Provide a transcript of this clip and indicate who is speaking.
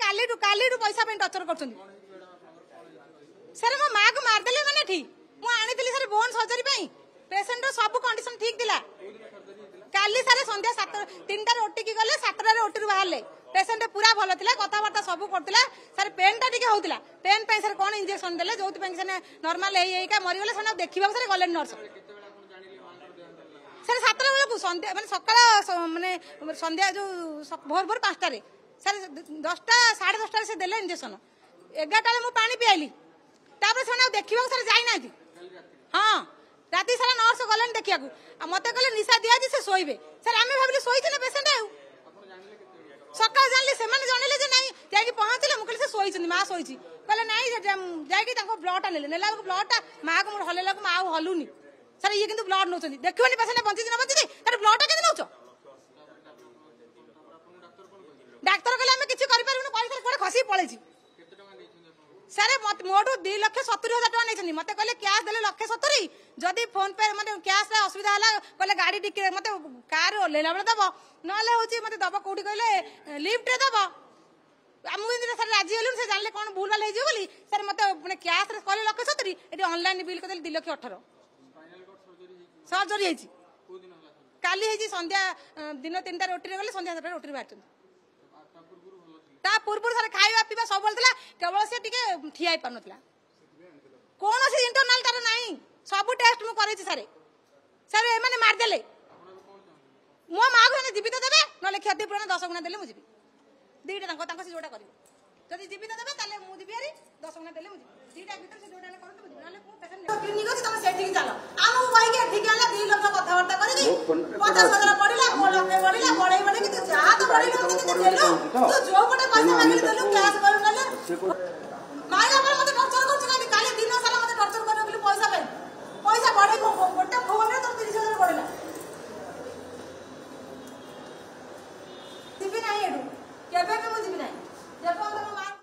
Speaker 1: काली पैसा टर्चर कर सर मो माँ को मारदे मैंने ठीक मुझे सर बोन सर्जरी पेसेंट सब कंडीशन ठीक थिला काली सारे संध्या 3टार ओटी गले 7टार ओटी बाहर पेसेंट पूरा भल था कथबार्ता सब करता सर पेन टा टी होता पेन पे सर कौन इंजेक्शन देले जो नॉर्मल मरीगले से देखा सर गले नर्स सर 7टा बेलू संध्या मैंने सका मानने संध्या जो भोर भोर 5टारे सर 10टा 10:30 से देले इंजेक्शन 11टा मुझे पानी पियाली से देखा सर जाना हाँ राति सारा नर्स गले देखा मत कहले निशा दिया से शोबे सर आम भाविले शोचे ना पेसेंट सका जानले से जनले जे नहीं जाकि पहुँचले मुझे से शोची माँ शोची कहले नहीं जाकि ब्लड टा नेला ब्लड टा माँ को हल्ला माँ हलुनी सर ये किंतु ब्लड नौ देखिए पेसेंट बंची ना बंची तर ब्लड टा के नौ डाक्तर कहले आम किसी करूँ पैसा कौन खसी पड़े सर मोटू 2,70,000 टका नहीं मत कहले कैश देले 1,70,000 जदि फोन पे मतलब कैश असुविधा है कहले गाड़ी टिके मत कार ओल्ला बेले दब ना मत दब कौटी कहले लिफ्ट रे दब मुझे सर राजी हलुन से जानले कौन भूल भाल हो सर मत मैंने कैश कहले 1,70,000 ये ऑनलाइन बिल कर 2,18,000 सर्जरी काली संध्या दिन 3टार ओटी गले संध्या 7टार ओटी बाहर पूर्व सर खाଇବା पीवा सब बोलता केवल से ठिया पार ना कौन सी इंटरनाल तार ना सब टेस्ट मुझे सर सर एम मारदे मो माँ को जीवित देवे ना क्षतिपूरण 10 गुणा देले मुझे दीटा से जोटा कर जीवित देवे मुझे जी 10 गुणा देले मुझे दीटा भर से जोटा क्लिनिक अच्छी तुम से चल आम कहीं एठिक आला 2 लाख कथबार्ता कर 50,000 पड़ा 1,00,000 बढ़ला बढ़े बढ़े कि जहाँ तो बढ़े तो जो पटे पैसा मांगे देलु कैश कर नले माइला पर मते टर्चर करछ ना काली दिन सारा मते टर्चर कर बोली पैसा बढ़े गोटे फोन रे तो 30,000 बढ़ला जीवी नहीं एडू केबे के मु जीवी नहीं जब